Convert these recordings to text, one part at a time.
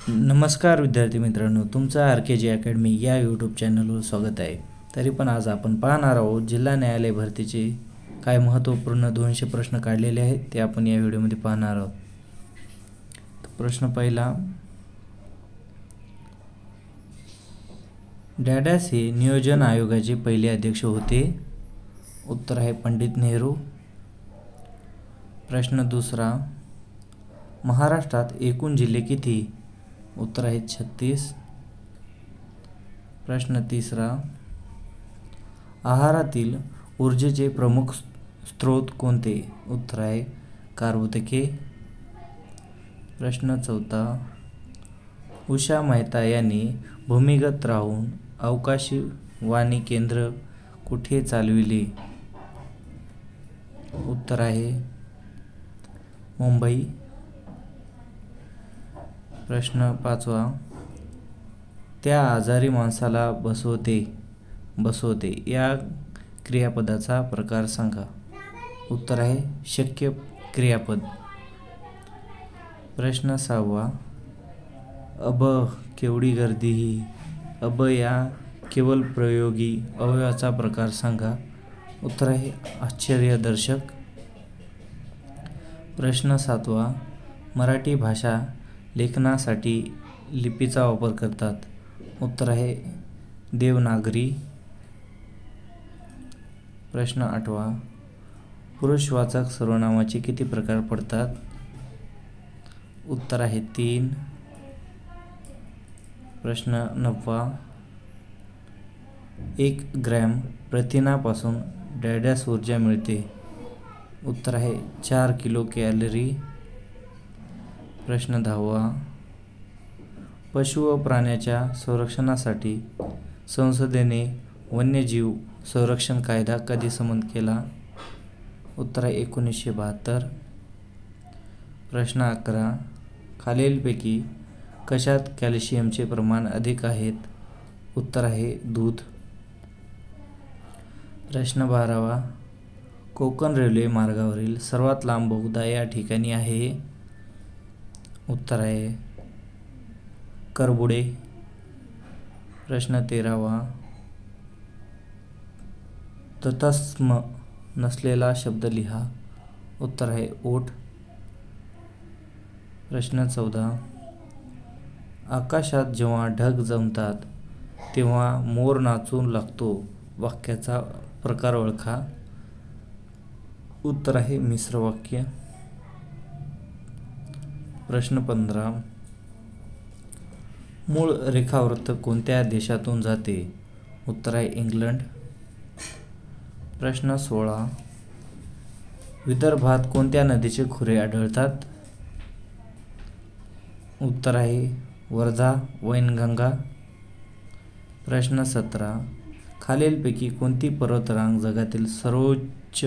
नमस्कार विद्यार्थी मित्रांनो, तुमचं RKG अकॅडमी या यूट्यूब चॅनलवर स्वागत आहे. तरी पण आज आपण पाहणार आहोत जिल्हा न्यायालय भरतीचे काय महत्त्वपूर्ण 200 प्रश्न काढलेले आहेत ते आपण या व्हिडिओमध्ये पाहणार आहोत. प्रश्न पहिला, डॅडॅस हे नियोजन आयोगाचे पहिले अध्यक्ष होते. उत्तर आहे पंडित नेहरू. प्रश्न दुसरा, महाराष्ट्रात एकूण जिल्हे किती? उत्तर आहे 36. प्रश्न तिसरा, आहारातील ऊर्जेचे प्रमुख स्रोत कोणते? उत्तर आहे कर्बोदके. प्रश्न चौथा, उषा मेहता यांनी भूमिगत राहून अवकाशी वाणी केंद्र कुठे चालविले? उत्तर आहे मुंबई. प्रश्न पाचवा, त्या आजारी माणसाला बसवते या क्रियापदाचा प्रकार सांगा. उत्तर आहे शक्य क्रियापद. प्रश्न सहावा, अब केवढी गर्दी ही अब या केवल प्रयोगी अवयवाचा प्रकार सांगा. उत्तर आहे आश्चर्यदर्शक. प्रश्न सातवा, मराठी भाषा लेखनासाठी लिपीचा वापर करतात. उत्तर आहे देवनागरी. प्रश्न आठवा, पुरुषवाचक सर्वनामाचे किती प्रकार पडतात? उत्तर आहे 3. प्रश्न नववा, 1 ग्रॅम प्रथिनापासून डॅडॅस ऊर्जा मिळते? उत्तर आहे 4 किलो कॅलरी. प्रश्न 10वा, पशु व प्राण्याच्या संरक्षणासाठी संसदेने वन्यजीव संरक्षण कायदा कधी संमत केला? उत्तर आहे 1972. प्रश्न 11, खालीलपैकी कशात कॅल्शियमचे प्रमाण अधिक आहेत? उत्तर आहे दूध. प्रश्न 12वा, कोकण रेल्वे मार्गावरील सर्वात लांब बोगदा या ठिकाणी आहे? उत्तर आहे करबुडे. प्रश्न 13वा, तत्सम नसलेला शब्द लिहा. उत्तर आहे ओठ. प्रश्न 14, आकाशात जेव्हा ढग जमतात तेव्हा मोर नाचू लागतो वाक्याचा प्रकार ओळखा. उत्तर आहे मिश्र वाक्य. प्रश्न 15, मूळ रेखावृत्त कोणत्या देशातून जाते? उत्तर आहे इंग्लंड. प्रश्न 16, विदर्भात कोणत्या नदीचे खोरे आढळतात? उत्तर आहे वर्धा वैनगंगा. प्रश्न 17, खालीलपैकी कोणती पर्वतरांग जगातील सर्वोच्च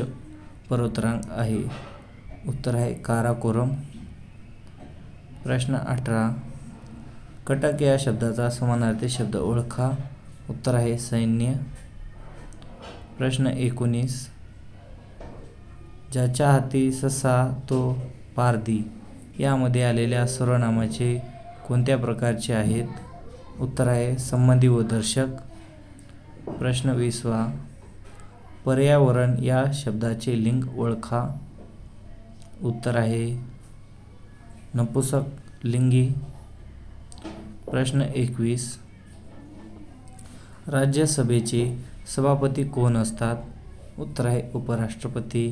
पर्वतरांग आहे? उत्तर आहे काराकोरम. प्रश्न 18, कटक या शब्दाचा समानार्थी शब्द ओळखा. उत्तर आहे सैन्य. प्रश्न 19, ज्याच्या हाती ससा तो पारधी यामध्ये आलेल्या सर्वनामाचे कोणत्या प्रकारचे आहेत? उत्तर आहे संबंधी व दर्शक. प्रश्न 20वा, पर्यावरण या शब्दाचे लिंग ओळखा. उत्तर आहे नपुंसक लिंगी. प्रश्न 21, राज्यसभेचे सभापती कोण असतात? उत्तर आहे उपराष्ट्रपती.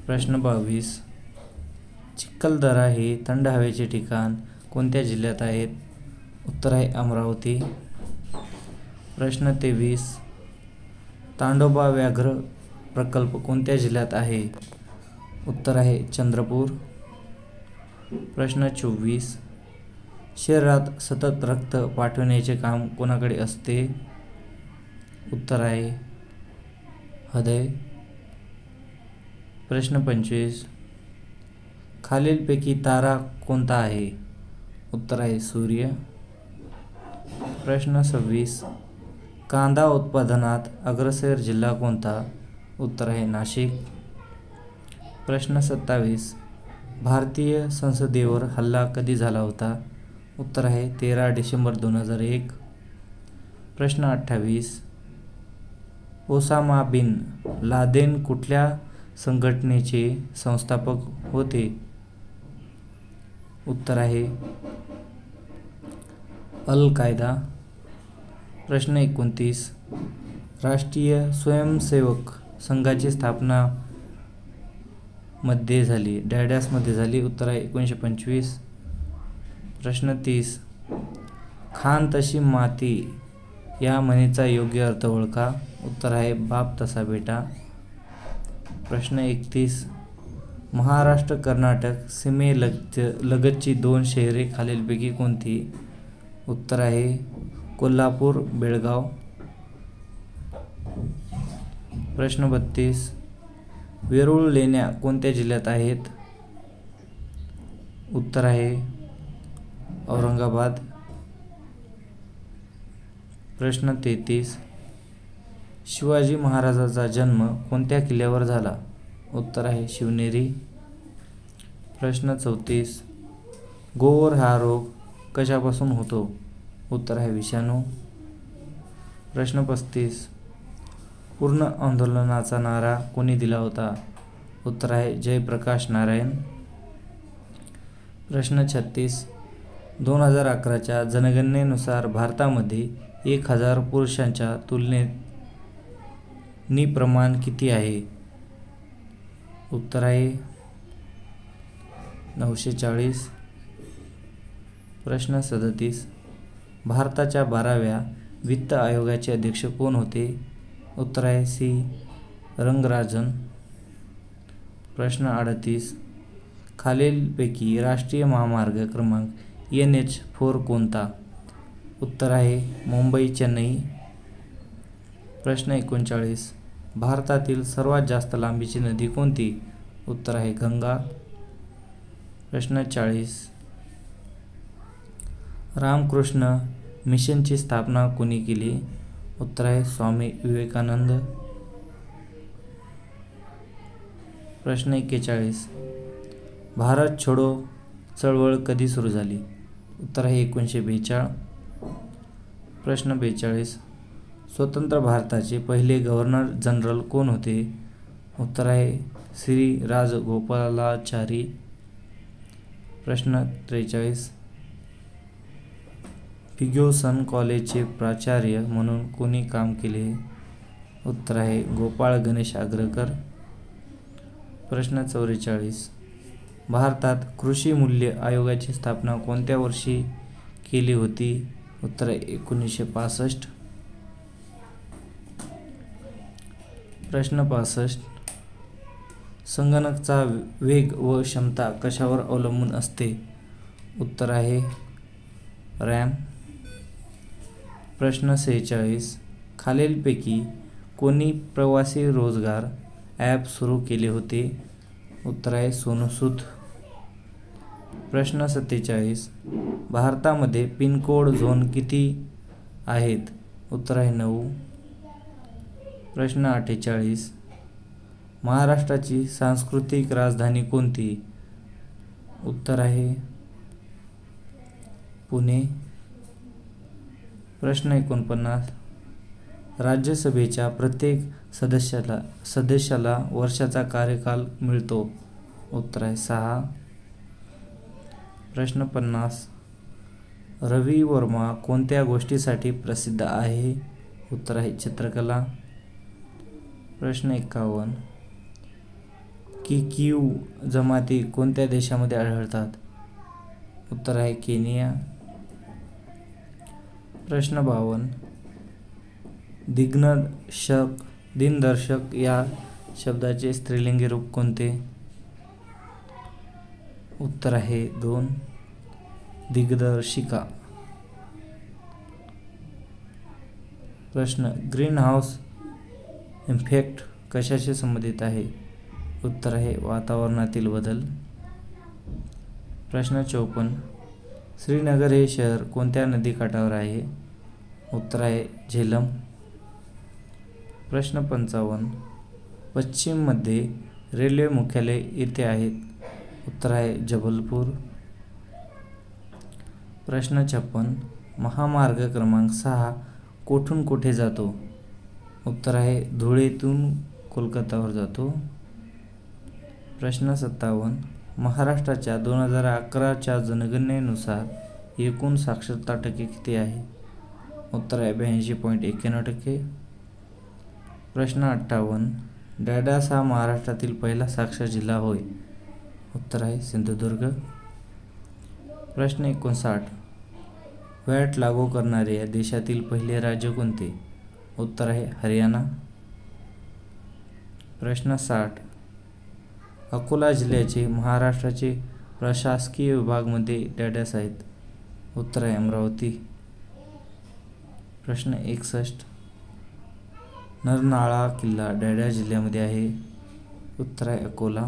प्रश्न 22, चिखलदरा हे थंड हवेचे ठिकाण कोणत्या जिल्ह्यात आहेत? उत्तर आहे अमरावती. प्रश्न 23, ताडोबा व्याघ्र प्रकल्प कोणत्या जिल्ह्यात आहे? उत्तर आहे चंद्रपूर. प्रश्न 24, शरीरात सतत रक्त पाठविण्याचे काम कोणाकडे असते? उत्तर आहे हृदय. प्रश्न 25, खालीलपैकी तारा कोणता आहे? उत्तर आहे सूर्य. प्रश्न 26, कांदा उत्पादनात अग्रेसर जिल्हा कोणता? उत्तर आहे नाशिक. प्रश्न 27, भारतीय संसदेवर हल्ला कधी झाला होता? उत्तर आहे 13 डिसेंबर 2001. प्रश्न 28. ओसामा बिन लादेन कुठल्या संघटनेचे संस्थापक होते? उत्तर आहे अल कायदा. प्रश्न 29. राष्ट्रीय स्वयंसेवक संघाची स्थापना मध्ये झाली, डॅडॅसमध्ये झाली. उत्तर आहे 1925. प्रश्न 30. खान तशी माती या म्हणीचा योग्य अर्थ ओळखा. उत्तर आहे बाप तसा बेटा. प्रश्न 31. महाराष्ट्र कर्नाटक सीमेलगतची 2 शहरे खालीलपैकी कोणती? उत्तर आहे कोल्हापूर, बेळगाव. प्रश्न 32. वेरूळ लेण्या कोणत्या जिल्ह्यात आहेत? उत्तर आहे औरंगाबाद. प्रश्न 33. शिवाजी महाराजांचा जन्म कोणत्या किल्ल्यावर झाला? उत्तर आहे शिवनेरी. प्रश्न 34. गोवर हा रोग कशापासून होतो? उत्तर आहे विषाणू. प्रश्न 35. पूर्ण आंदोलनाचा नारा कोणी दिला होता? उत्तर आहे जयप्रकाश नारायण. प्रश्न 36. 2011च्या जनगणनेनुसार भारतामध्ये 1000 पुरुषांच्या तुलनेत नी प्रमाण किती आहे? उत्तर आहे 940. प्रश्न 37. भारताच्या 12व्या वित्त आयोगाचे अध्यक्ष कोण होते? उत्तर आहे सी रंगराजन. प्रश्न 38. खालीलपैकी राष्ट्रीय महामार्ग क्रमांक NH4 कोणता? उत्तर आहे मुंबई चेन्नई. प्रश्न 39. भारतातील सर्वात जास्त लांबीची नदी कोणती? उत्तर आहे गंगा. प्रश्न 40. रामकृष्ण मिशनची स्थापना कोणी केली? उत्तर आहे स्वामी विवेकानंद. प्रश्न 41. भारत छोडो चळवळ कधी सुरू झाली? उत्तर आहे 1942. प्रश्न 42. स्वतंत्र भारताचे पहिले गव्हर्नर जनरल कोण होते? उत्तर आहे श्री राजगोपालाचारी. प्रश्न 43. फिर्ग्युसन कॉलेजचे प्राचार्य म्हणून कोणी काम केले? उत्तर आहे गोपाळ गणेश आगरकर. प्रश्न 44. भारतात कृषी मूल्य आयोगाची स्थापना कोणत्या वर्षी केली होती? उत्तर आहे 1965. प्रश्न 65. संगणकाचा वेग व क्षमता कशावर अवलंबून असते? उत्तर आहे रॅम. प्रश्न 46. खालीलपैकी कोणी प्रवासी रोजगार ॲप सुरू केले होते? उत्तर आहे सोनू सूद. प्रश्न 47. भारतामध्ये पिनकोड झोन किती आहेत? उत्तर आहे 9. प्रश्न 48. महाराष्ट्राची सांस्कृतिक राजधानी कोणती? उत्तर आहे पुणे. प्रश्न 49. राज्यसभेच्या प्रत्येक सदस्याला वर्षाचा कार्यकाल मिळतो? उत्तर आहे 6. प्रश्न 50. रवी वर्मा कोणत्या गोष्टीसाठी प्रसिद्ध आहे? उत्तर आहे चित्रकला. प्रश्न 51. किक्यू जमाती कोणत्या देशामध्ये आढळतात? उत्तर आहे केनिया. प्रश्न 52. दिनदर्शक या शब्दाचे स्त्रीलिंगी रूप कोणते? उत्तर आहे 2. दिग्दर्शिका. प्रश्न. ग्रीन हाऊस इफेक्ट कशाशी संबंधित आहे? उत्तर आहे वातावरणातील बदल. प्रश्न 54. श्रीनगर हे शहर कोणत्या नदीकाठावर आहे? उत्तर आहे झेलम. प्रश्न 55. पश्चिममध्ये रेल्वे मुख्यालय येथे आहेत? उत्तर आहे जबलपूर. प्रश्न 56. महामार्ग क्रमांक 6 कोठून कोठे जातो? उत्तर आहे धुळेतून कोलकातावर जातो. प्रश्न 57. महाराष्ट्राच्या 2011च्या जनगणनेनुसार एकूण साक्षरता टक्के किती आहे? उत्तर आहे 82.91%. प्रश्न 58. डॅडास हा महाराष्ट्रातील पहिला साक्षर जिल्हा होय. उत्तर आहे सिंधुदुर्ग. प्रश्न 59. व्हॅट लागू करणारे देशातील पहिले राज्य कोणते? उत्तर आहे हरियाणा. प्रश्न 60. अकोला जिल्ह्याचे महाराष्ट्राचे प्रशासकीय विभागामध्ये डॅडास आहेत. उत्तर आहे अमरावती. प्रश्न 61. नरनाळा किल्ला डॅडास जिल्ह्यामध्ये आहे. उत्तर आहे अकोला.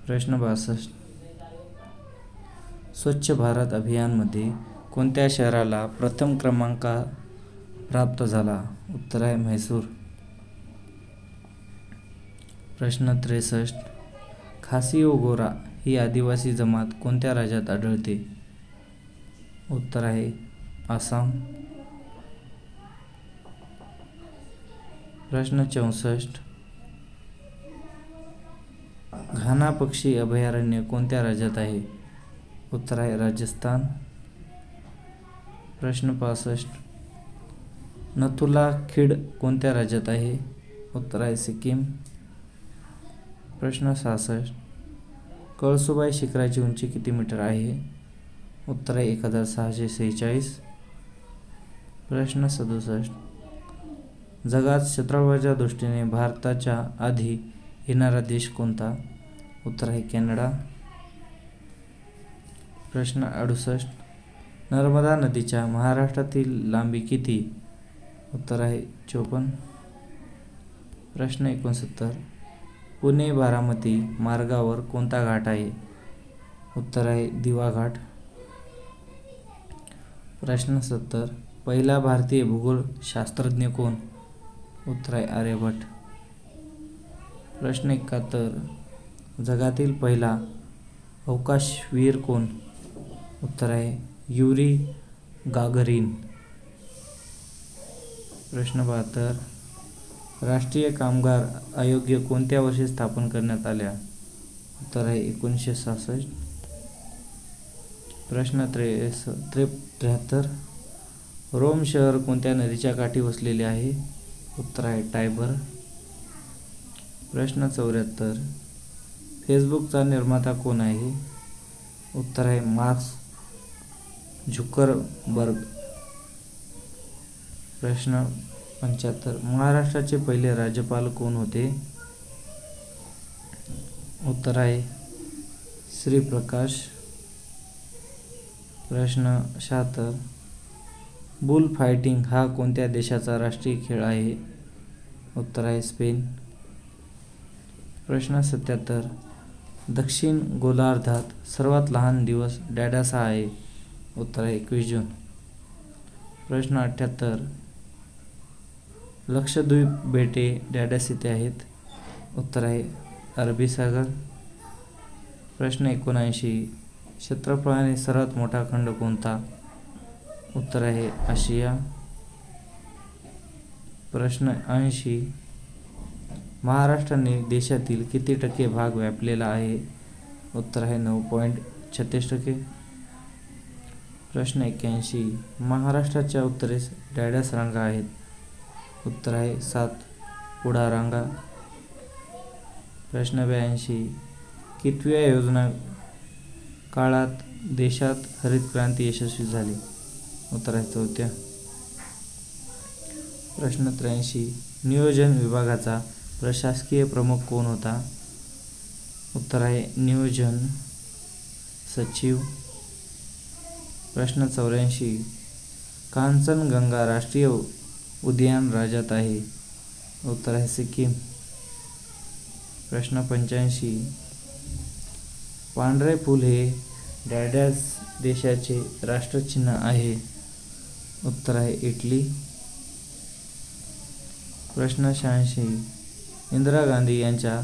प्रश्न 62. स्वच्छ भारत अभियानमध्ये कोणत्या शहराला प्रथम क्रमांक प्राप्त झाला? उत्तर आहे म्हैसूर. प्रश्न 63. खासी व गोरा ही आदिवासी जमात कोणत्या राज्यात आढळते? उत्तर आहे आसाम. प्रश्न 64. घाना पक्षी अभयारण्य कोणत्या राज्यात आहे? उत्तर आहे राजस्थान. प्रश्न 65. नथुला खिंड कोणत्या राज्यात आहे? उत्तर आहे सिक्कीम. प्रश्न 66. कळसुबाई शिखराची उंची किती मीटर आहे? उत्तर आहे 1646. प्रश्न 67. जगात क्षेत्रफळाच्या दृष्टीने भारताच्या आधी येणारा देश कोणता? उत्तर आहे कॅनडा. प्रश्न 68. नर्मदा नदीच्या महाराष्ट्रातील लांबी किती? उत्तर आहे 54. प्रश्न 69. पुणे बारामती मार्गावर कोणता घाट आहे? उत्तर आहे दिवा घाट. प्रश्न 70. पहिला भारतीय भूगोलशास्त्रज्ञ कोण? उत्तर आहे आर्यभट्ट. प्रश्न 71. जगातील पहिला अवकाशवीर कोण? उत्तर आहे युरी गागरिन. प्रश्न 72. राष्ट्रीय कामगार आयोग कोणत्या वर्षी स्थापन करण्यात आल्या? उत्तर आहे 1966. प्रश्न 73. रोम शहर कोणत्या नदीच्या काठी वसलेले आहे? उत्तर आहे टायबर. प्रश्न 74. फेसबुकचा निर्माता कोण आहे? उत्तर आहे मार्क झुकरबर्ग. प्रश्न 75. महाराष्ट्राचे पहिले राज्यपाल कोण होते? उत्तर आहे श्री प्रकाश. प्रश्न 76. बुल फायटिंग हा कोणत्या देशाचा राष्ट्रीय खेळ आहे? उत्तर आहे स्पेन. प्रश्न 77. दक्षिण गोलार्धात सर्वात लहान दिवस डॅडास हा आहे. उत्तर आहे 21 जून. प्रश्न 78. लक्षद्वीप बेटे डॅडास येथे आहेत. उत्तर आहे अरबी सागर. प्रश्न 79. क्षेत्रफळाने सर्वात मोठा खंड कोणता? उत्तर आहे आशिया. प्रश्न 80. महाराष्ट्राने देशातील किती टक्के भाग व्यापलेला आहे? उत्तर आहे 9.36%. प्रश्न 81. महाराष्ट्राच्या उत्तरेस डॅडास रांगा आहेत. उत्तर आहे 7 उडा रांगा. प्रश्न 82. कितव्या योजना काळात देशात हरित क्रांती यशस्वी झाली? उत्तर आहे 4थ्या. प्रश्न 83. नियोजन विभागाचा प्रशासकीय प्रमुख कोण होता? उत्तर आहे नियोजन सचिव. प्रश्न 84. कांचनगंगा राष्ट्रीय उद्यान राज्यात आहे. उत्तर आहे सिक्कीम. प्रश्न 85. पांढरे फूल हे डॅडास देशाचे राष्ट्रचिन्ह आहे. उत्तर आहे इटली. प्रश्न 86. इंदिरा गांधी यांच्या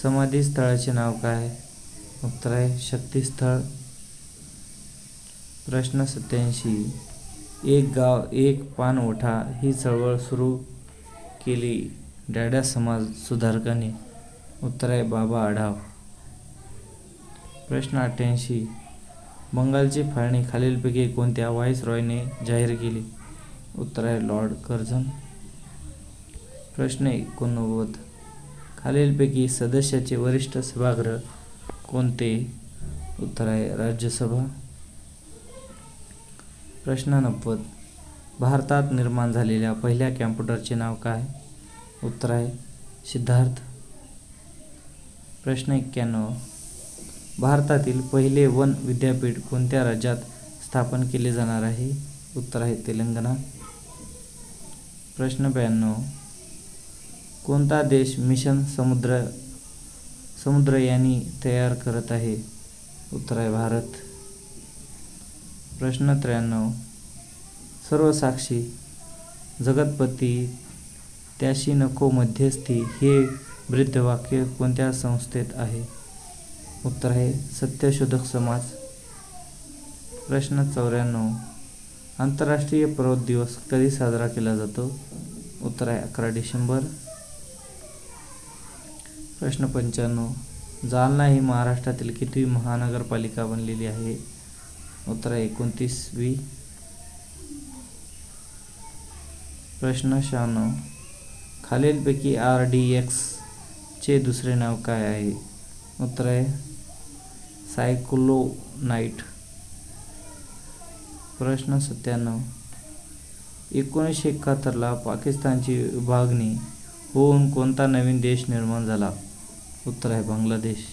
समाधीस्थळाचे नाव काय? उत्तर आहे शक्तीस्थळ. प्रश्न 87. एक गाव एक पाणवठा ही चळवळ सुरू केली डाड्या समाज सुधारकांनी. उत्तर आहे बाबा आढाव. प्रश्न 88. बंगालची फाळणी खालीलपैकी कोणत्या व्हाईसरॉयने जाहीर केली? उत्तर आहे लॉर्ड कर्झन. प्रश्न 89. खालीलपैकी सदस्याचे वरिष्ठ सभागृह कोणते? उत्तर आहे राज्यसभा. प्रश्न 90. भारतात निर्माण झालेल्या पहिल्या कॉम्प्युटरचे नाव काय? उत्तर आहे सिद्धार्थ. प्रश्न 91. भारतातील पहिले वन विद्यापीठ कोणत्या राज्यात स्थापन केले जाणार आहे? उत्तर आहे तेलंगणा. प्रश्न 92. कोणता देश मिशन समुद्रयानी तयार करत आहे? उत्तर आहे भारत. प्रश्न 93. सर्वसाक्षी जगतपती त्याशी नको मध्यस्थी हे ब्रीदवाक्य कोणत्या संस्थेत आहे? उत्तर आहे सत्यशोधक समाज. प्रश्न 94. आंतरराष्ट्रीय पर्वत दिवस कधी साजरा केला जातो? उत्तर आहे 11 डिसेंबर. प्रश्न 95. जालना ही महाराष्ट्रातील कितवी महानगरपालिका बनलेली आहे? उत्तर आहे 29वी. प्रश्न 96. खालीलपैकी RDX चे दुसरे नाव काय आहे? उत्तर आहे सायक्लोनाइट. प्रश्न 97. 1971ला पाकिस्तानची विभागणी होऊन कोणता नवीन देश निर्माण झाला? उत्तर आहे बांगलादेश.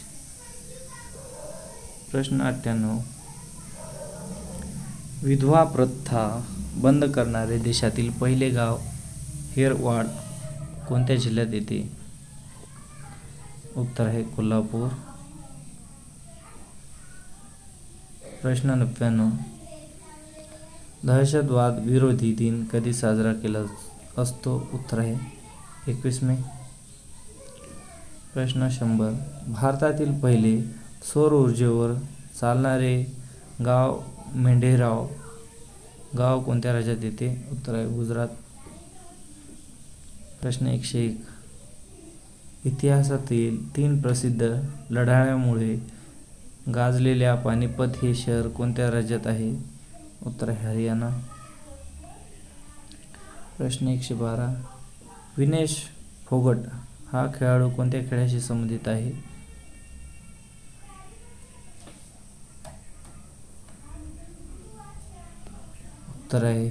प्रश्न 98. विधवा प्रथा बंद करणारे देशातील पहिले गाव हेरवाड कोणत्या जिल्ह्यात येते? उत्तर आहे कोल्हापूर. प्रश्न 99. दहशतवाद विरोधी दिन कधी साजरा केला असतो? उत्तर आहे 21 मे. प्रश्न 100. भारतातील पहिले सौर ऊर्जेवर चालणारे गाव मेंढेराव गाव कोणत्या राज्यात येते? उत्तर आहे गुजरात. प्रश्न 101. इतिहासातील 3 प्रसिद्ध लढायांमुळे गाजलेल्या पानिपत हे शहर कोणत्या राज्यात आहे? उत्तर आहे हरियाणा. प्रश्न 112. विनेश फोगट हा खेळाडू कोणत्या खेळाशी संबंधित आहे? उत्तर आहे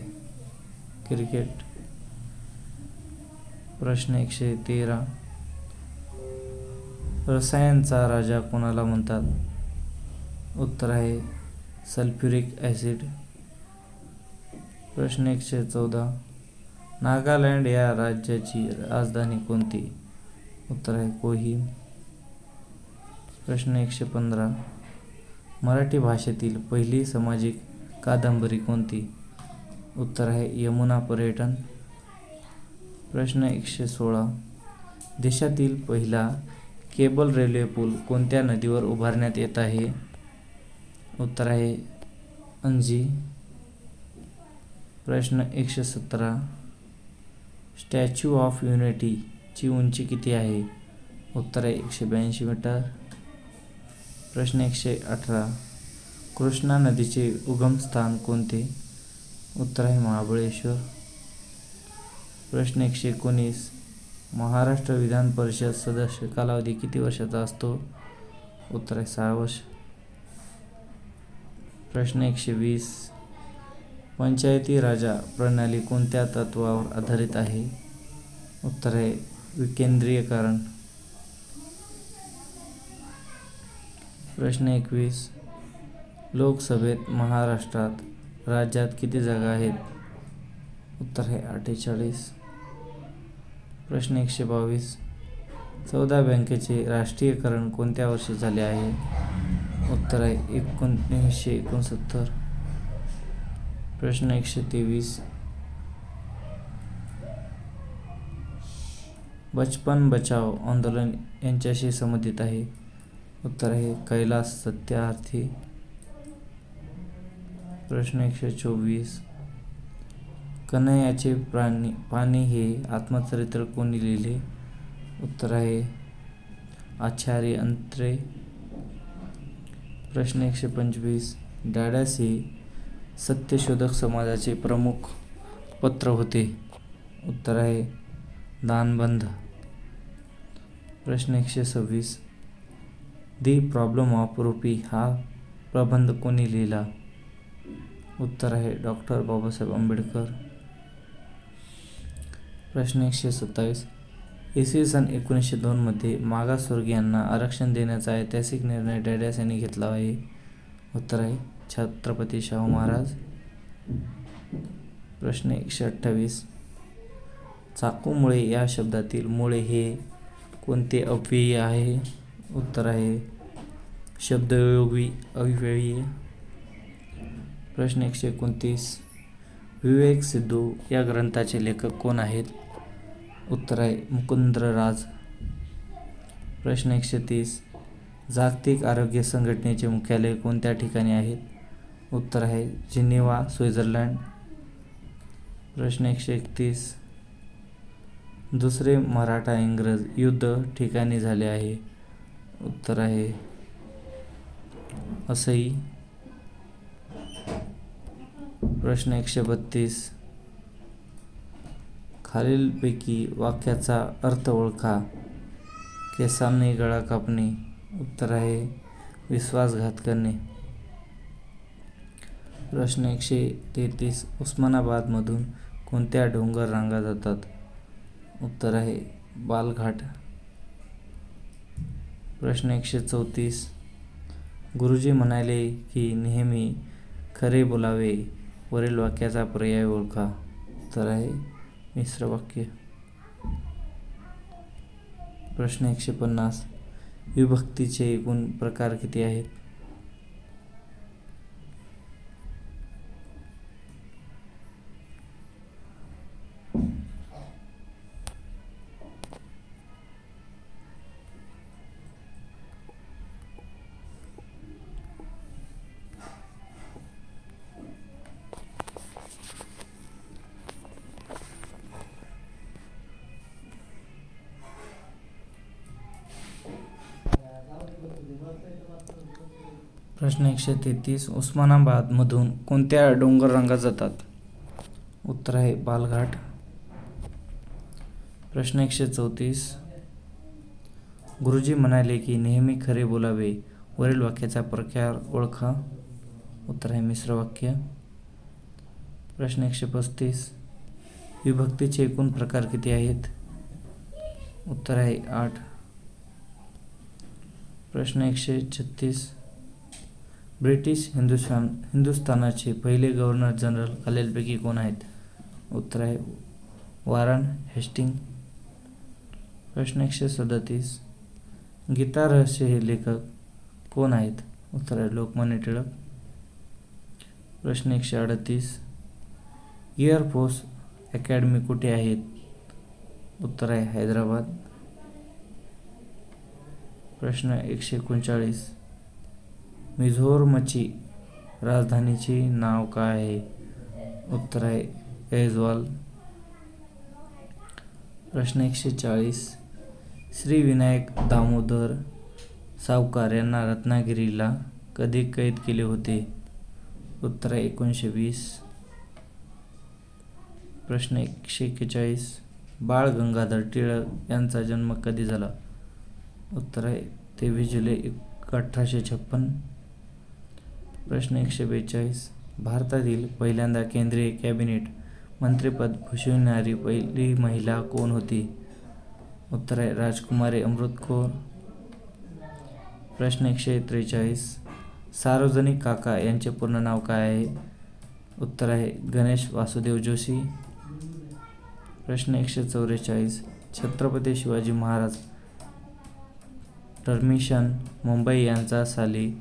क्रिकेट. प्रश्न 113. रसायनांचा राजा कोणाला म्हणतात? उत्तर आहे सल्फ्युरिक ॲसिड. प्रश्न 114. नागालँड या राज्याची राजधानी कोणती? उत्तर आहे कोहिमा. प्रश्न 115. मराठी भाषेतील पहिली सामाजिक कादंबरी कोणती? उत्तर आहे यमुना पर्यटन. प्रश्न 116. देशातील पहिला केबल रेल्वे पूल कोणत्या नदीवर उभारण्यात येत आहे? उत्तर आहे अंजी. प्रश्न 117. स्टॅच्यू ऑफ युनिटीची उंची किती आहे? उत्तर आहे 182 मीटर. प्रश्न 118. कृष्णा नदीचे उगमस्थान कोणते? उत्तर आहे महाबळेश्वर. प्रश्न 119. महाराष्ट्र विधान परिषद सदस्य कालावधी किती वर्षाचा असतो? उत्तर आहे 6 वर्ष. प्रश्न 120. पंचायती राजा प्रणाली कोणत्या तत्वावर आधारित आहे? उत्तर आहे विकेंद्रीयकरण. प्रश्न 21. लोकसभेत महाराष्ट्रात राज्यात किती जागा आहेत? उत्तर आहे 48. प्रश्न 122. 14 बँकेचे राष्ट्रीयकरण कोणत्या वर्षी झाले आहे? उत्तर आहे 1969. प्रश्न 123. बचपन बचाओ आंदोलन यांच्याशी संबंधित आहे? उत्तर आहे कैलास सत्यार्थी. प्रश्न 124. कन्हैयाचे पाणी हे आत्मचरित्र कोणी लिहिले? उत्तर आहे आचार्य अत्रे. प्रश्न 125. डाडस हे सत्यशोधक समाजाचे प्रमुख पत्र होते. उत्तर आहे दानबंध. प्रश्न 126. दी प्रॉब्लेम ऑफ रुपी हा प्रबंध कोणी लिहिला? उत्तर आहे डॉक्टर बाबासाहेब आंबेडकर. प्रश्न 127. इसवी सन 1902 मध्ये मागासवर्गीयांना आरक्षण देण्याचा ऐतिहासिक निर्णय डाडस यांनी घेतला आहे. उत्तर आहे छत्रपती शाहू महाराज. प्रश्न 128. चाकूमुळे या शब्दातील मुळे हे कोणते अव्यय आहे? उत्तर आहे शब्दयोगी अव्यय. प्रश्न 129. विवेक सिंधू या ग्रंथाचे लेखक कोण आहेत? उत्तर आहे मुकुंदराज. प्रश्न 130. जागतिक आरोग्य संघटनेचे मुख्यालय कोणत्या ठिकाणी आहेत? उत्तर आहे जिनिव्हा, स्वित्झर्लंड. प्रश्न 131. दुसरे मराठा-इंग्रज युद्ध ठिकाणी झाले आहे? उत्तर आहे असई. प्रश्न 132. खालीलपैकी वाक्याचा अर्थ ओळखा. केसांनी गळा कापणे. उत्तर आहे विश्वासघात करणे. प्रश्न 133. उस्मानाबादमधून कोणत्या डोंगर रांगा जातात? उत्तर आहे बालघाट. प्रश्न 134. गुरुजी म्हणाले की नेहमी खरे बोलावे. वरील वाक्याचा पर्याय ओळखा. उत्तर आहे मिश्र वाक्य. प्रश्न 150. विभक्तीचे एकूण प्रकार किती आहेत? प्रश्न 133. उस्मानाबादमधून कोणत्या डोंगररांगा जातात? उत्तर आहे बालघाट. प्रश्न 134. गुरुजी म्हणाले की नेहमी खरे बोलावे. वरील वाक्याचा प्रकार ओळखा. उत्तर आहे मिश्र वाक्य. प्रश्न 135. विभक्तीचे एकूण प्रकार किती आहेत? उत्तर आहे 8. प्रश्न 136. ब्रिटिश हिंदुस्थानाचे पहिले गव्हर्नर जनरल खालीलपैकी कोण आहेत? उत्तर आहे वॉरन हेस्टिंग. प्रश्न 137. गीता रहस्य हे लेखक कोण आहेत? उत्तर आहे लोकमान्य टिळक. प्रश्न 138. एअरफोर्स अकॅडमी कुठे आहेत? उत्तर आहे हैदराबाद. प्रश्न 139. मिझोरमची राजधानीचे नाव काय आहे? उत्तर आहे ऐझवाल. प्रश्न 140. श्री विनायक दामोदर सावकार यांना रत्नागिरीला कधी कैद केले होते? उत्तर आहे 1920. प्रश्न 141. बाळ गंगाधर टिळक यांचा जन्म कधी झाला? उत्तर आहे 23 जुलै 1856. प्रश्न 142. भारतातील पहिल्यांदा केंद्रीय कॅबिनेट मंत्रिपद भूषविणारी पहिली महिला कोण होती? उत्तर आहे राजकुमारी अमृत कौर. प्रश्न 143. सार्वजनिक काका यांचे पूर्ण नाव काय आहे? उत्तर आहे गणेश वासुदेव जोशी. प्रश्न 144. छत्रपती शिवाजी महाराज टर्मिशन मुंबई यांचा साली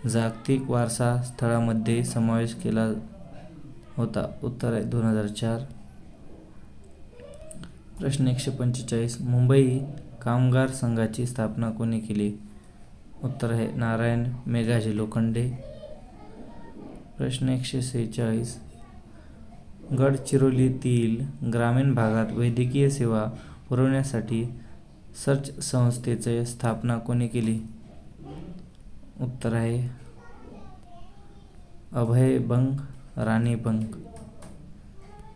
जागतिक वारसा स्थळामध्ये समावेश केला होता? उत्तर आहे 2004. प्रश्न 145. मुंबई कामगार संघाची स्थापना कोणी केली? उत्तर आहे नारायण मेघाजी लोखंडे. प्रश्न 146. गडचिरोलीतील ग्रामीण भागात वैद्यकीय सेवा पुरवण्यासाठी सर्च संस्थेची स्थापना कोणी केली? उत्तर आहे अभय बंग राणी बंग.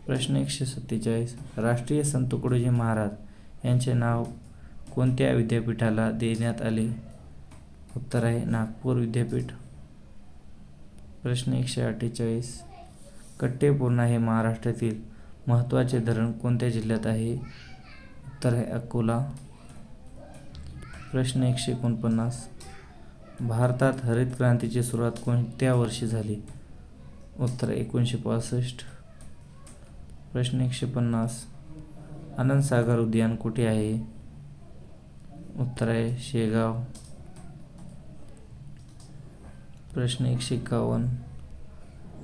प्रश्न 147. राष्ट्रीय संत तुकडोजी महाराज यांचे नाव कोणत्या विद्यापीठाला देण्यात आले? उत्तर आहे नागपूर विद्यापीठ. प्रश्न 148. कट्टेपूर्णा हे महाराष्ट्रातील महत्त्वाचे धरण कोणत्या जिल्ह्यात आहे? उत्तर आहे अकोला. प्रश्न 149. भारतात हरित क्रांतीची सुरुवात कोणत्या वर्षी झाली? उत्तर 1965. प्रश्न 150. आनंदसागर उद्यान कुठे आहे? उत्तर आहे शेगाव. प्रश्न 151.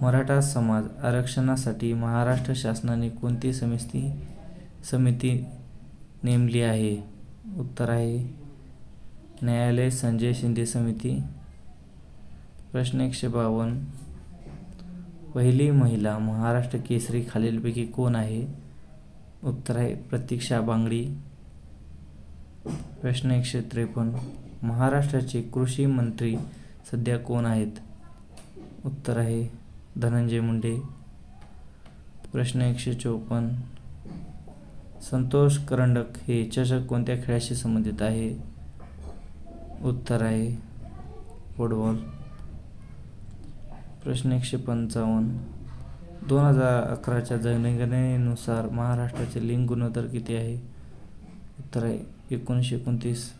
मराठा समाज आरक्षणासाठी महाराष्ट्र शासनाने कोणती समिती नेमली आहे? उत्तर आहे न्यायालय संजय शिंदे समिती. प्रश्न 152. पहिली महिला महाराष्ट्र केसरी खालीलपैकी कोण आहे? उत्तर आहे प्रतीक्षा बांगडी. प्रश्न 153. महाराष्ट्राचे कृषी मंत्री सध्या कोण आहेत? उत्तर आहे धनंजय मुंडे. प्रश्न 154. संतोष करंडक हे चषक कोणत्या खेळाशी संबंधित आहे? उत्तर आहे फुटबॉल. प्रश्न 155. 2011च्या जनगणनेनुसार महाराष्ट्राचे लिंग गुणोत्तर किती आहे? उत्तर आहे 1929.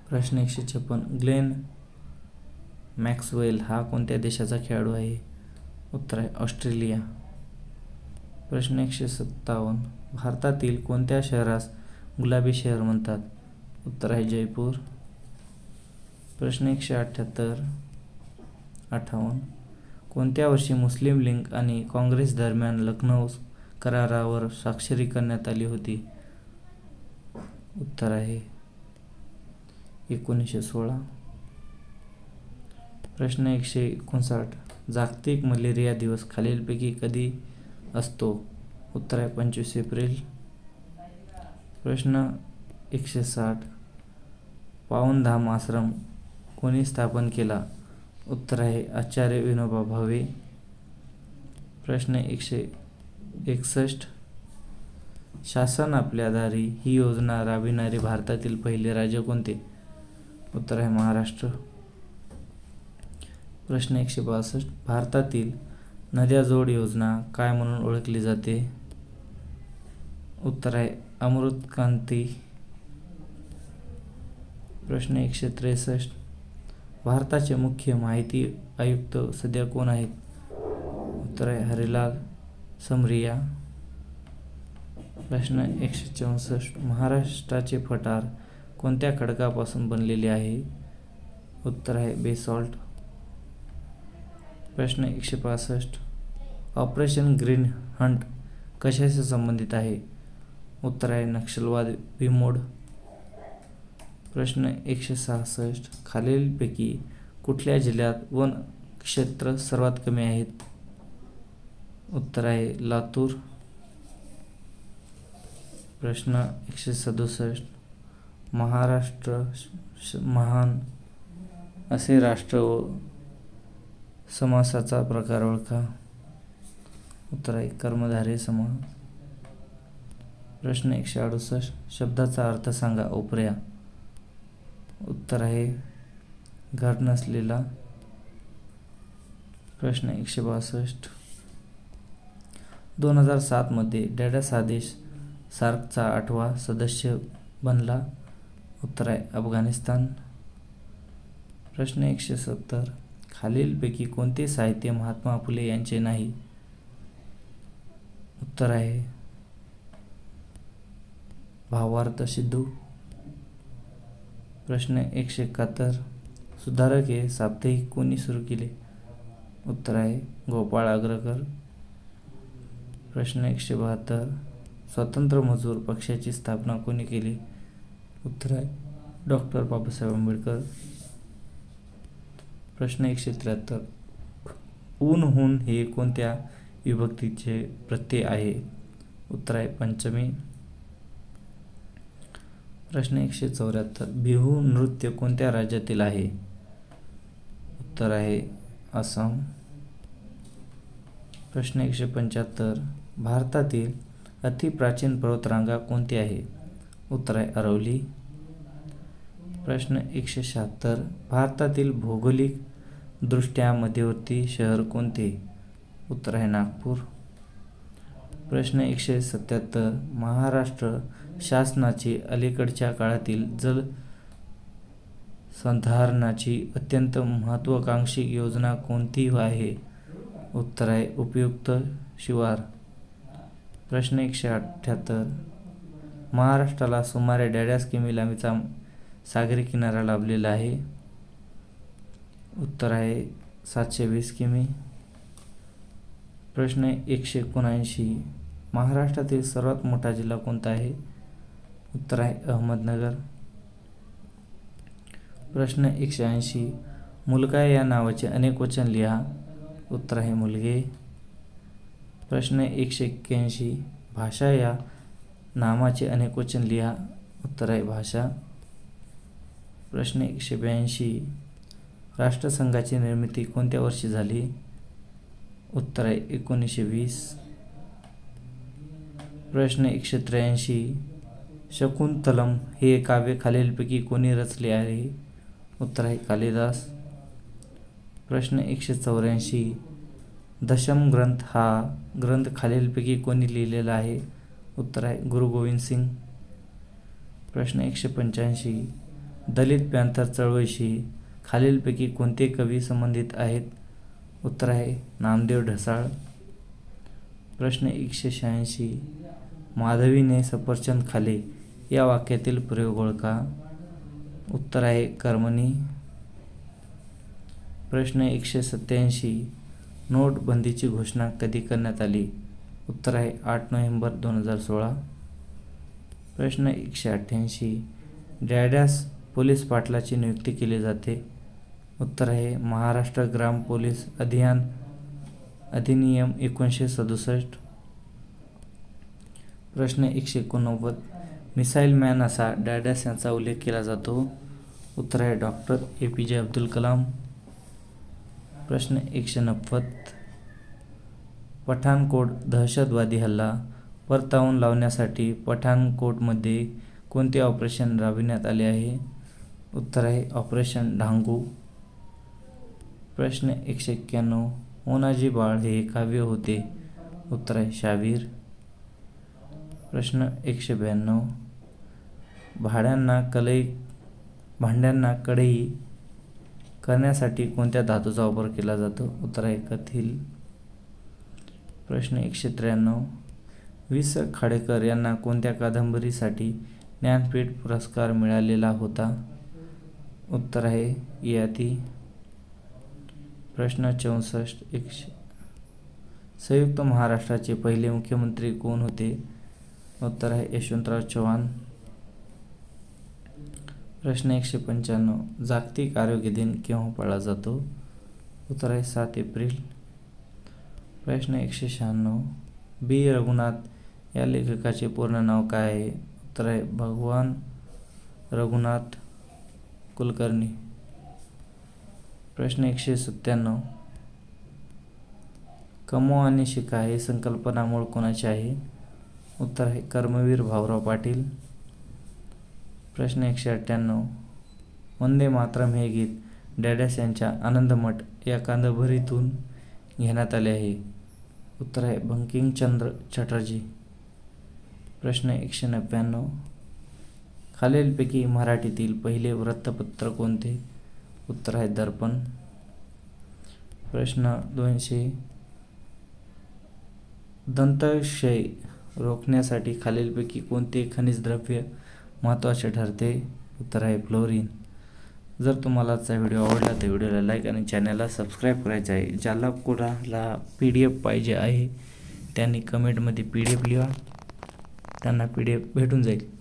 प्रश्न 156. ग्लेन मॅक्सवेल हा कोणत्या देशाचा खेळाडू आहे? उत्तर आहे ऑस्ट्रेलिया. प्रश्न 157. भारतातील कोणत्या शहरास गुलाबी शहर म्हणतात? उत्तर आहे जयपूर. प्रश्न 158. कोणत्या वर्षी मुस्लिम लीग आणि काँग्रेस दरम्यान लखनौ करारावर स्वाक्षरी करण्यात आली होती? उत्तर आहे 1916. प्रश्न 159. जागतिक मलेरिया दिवस खालीलपैकी कधी असतो? उत्तर आहे 25 एप्रिल. प्रश्न 160. पावनधाम आश्रम कोणी स्थापन केला? उत्तर आहे आचार्य विनोबा भावे. प्रश्न 161. शासन आपल्या दारी ही योजना राबविणारे भारतातील पहिले राज्य कोणते? उत्तर आहे महाराष्ट्र. प्रश्न 162. भारतातील नद्याजोड योजना काय म्हणून ओळखली जाते? उत्तर आहे अमृत क्रांती. प्रश्न 163. भारताचे मुख्य माहिती आयुक्त सध्या कोण आहेत? उत्तर आहे हरिलाल समरिया. प्रश्न 164. महाराष्ट्राचे पठार कोणत्या खडकापासून बनलेले आहे? उत्तर आहे बेसॉल्ट. प्रश्न 165. ऑपरेशन ग्रीन हंट कशाशी संबंधित आहे? उत्तर आहे नक्षलवाद बिमोड. प्रश्न 166. खालीलपैकी कुठल्या जिल्ह्यात वन क्षेत्र सर्वात कमी आहेत? उत्तर आहे लातूर. प्रश्न 167. महाराष्ट्र महान असे राष्ट्र व समासाचा प्रकार ओळखा. उत्तर आहे कर्मधारय समास. प्रश्न 168. शब्दाचा अर्थ सांगा. उपऱ्या. उत्तर आहे घट नसलेला. प्रश्न 162. 2007 मध्ये डॅडा देश सार्कचा 8वा सदस्य बनला. उत्तर आहे अफगाणिस्तान. प्रश्न 170. खालीलपैकी कोणते साहित्य महात्मा फुले यांचे नाही? उत्तर आहे भावार्थ सिद्धू. प्रश्न 171. सुधारक हे साप्ताहिक कोणी सुरू केले? उत्तर आहे गोपाळ आग्रकर. प्रश्न 172. स्वतंत्र मजूर पक्षाची स्थापना कोणी केली? उत्तर आहे डॉक्टर बाबासाहेब आंबेडकर. प्रश्न 173. ऊन हून हे कोणत्या विभक्तीचे प्रत्यय आहे? उत्तर आहे पंचमी. प्रश्न 174. बिहू नृत्य कोणत्या राज्यातील आहे? उत्तर आहे आसाम. प्रश्न 175. भारतातील अतिप्राचीन पर्वतरांगा कोणती आहे? उत्तर आहे अरवली. प्रश्न 176. भारतातील भौगोलिक दृष्ट्या मध्यवर्ती शहर कोणते? उत्तर आहे नागपूर. प्रश्न 177. महाराष्ट्र शासनाची अलीकडच्या काळातील जल संधारणाची अत्यंत महत्त्वाकांक्षी योजना कोणती आहे? उत्तर आहे उपयुक्त शिवार. प्रश्न 178. महाराष्ट्राला सुमारे 1.5 किमी लांबीचा सागरी किनारा लाभलेला आहे. उत्तर आहे 720 किमी. प्रश्न 179. महाराष्ट्रातील सर्वात मोठा जिल्हा कोणता आहे? उत्तर आहे अहमदनगर. प्रश्न 180. मुलगा या नावाचे अनेक वचन लिहा. उत्तर आहे मुलगे. प्रश्न 181. भाषा या नामाचे अनेक वचन लिहा. उत्तर आहे भाषा. प्रश्न 182. राष्ट्रसंघाची निर्मिती कोणत्या वर्षी झाली? उत्तर आहे 1920. प्रश्न 183. शकुंतलम हे काव्य खालीलपैकी कोणी रचले आहे? उत्तर आहे कालिदास. प्रश्न 184. दशम ग्रंथ हा ग्रंथ खालीलपैकी कोणी लिहिलेला आहे? उत्तर आहे गुरु गोविंद सिंग. प्रश्न 185. दलित पॅंथर चळवळीशी खालीलपैकी कोणते कवी संबंधित आहेत? उत्तर आहे नामदेव ढसाळ. प्रश्न 186. माधवीने सफरचंद खाल्ले या वाक्यातील प्रयोग ओळखा. उत्तर आहे कर्मणी. प्रश्न 187. नोटबंदीची घोषणा कधी करण्यात आली? उत्तर आहे 8 नोव्हेंबर 2016. प्रश्न 188. डॅडॅस पोलीस पाटलाची नियुक्ती केली जाते? उत्तर आहे महाराष्ट्र ग्राम पोलीस अधिनियम 1967. प्रश्न 189. मिसाईल मॅन असा डॅडॅस यांचा उल्लेख केला जातो? उत्तर आहे डॉक्टर APJ अब्दुल कलाम. प्रश्न 190. पठाणकोट दहशतवादी हल्ला परतावून लावण्यासाठी पठाणकोटमध्ये कोणते ऑपरेशन राबविण्यात आले आहे? उत्तर आहे ऑपरेशन ढांगू. प्रश्न 191. मोनाजी बाळ हे काव्य होते? उत्तर आहे शावीर. प्रश्न 192. भांड्यांना कढई करण्यासाठी कोणत्या धातूचा वापर केला जातो? उत्तर आहे कथील. प्रश्न 193. वि. स. खाडेकर यांना कोणत्या कादंबरीसाठी ज्ञानपीठ पुरस्कार मिळालेला होता? उत्तर आहे ययाती. प्रश्न 64. संयुक्त महाराष्ट्राचे पहिले मुख्यमंत्री कोण होते? उत्तर आहे यशवंतराव चव्हाण. प्रश्न 195. जागतिक आरोग्य दिन केव्हा पाळला जातो? उत्तर आहे 7 एप्रिल. प्रश्न 196. B. रघुनाथ या लेखकाचे पूर्ण नाव काय आहे? उत्तर आहे भगवान रघुनाथ कुलकर्णी. प्रश्न 197. कमवा आणि शिका ही संकल्पना मूळ कोणाची आहे? उत्तर आहे कर्मवीर भाऊराव पाटील. प्रश्न 198. वंदे मातरम हे गीत डॅडॅस यांच्या आनंदमठ या कादंबरीतून घेण्यात आले आहे? उत्तर आहे बंकिमचंद्र चटर्जी. प्रश्न 199. खालीलपैकी मराठीतील पहिले वृत्तपत्र कोणते? उत्तर आहे दर्पण. प्रश्न 200. दंतक्षय रोखण्यासाठी खालीलपैकी कोणते खनिज द्रव्य महत्त्वाचे ठरते? उत्तर आहे फ्लोरीन. जर तुम्हाला आजचा व्हिडिओ आवडला तर व्हिडिओला लाईक आणि चॅनलला सबस्क्राईब करायचे आहे. ज्याला कोणाला PDF पाहिजे आहे त्यांनी कमेंटमध्ये PDF लिहा, त्यांना PDF भेटून जाईल.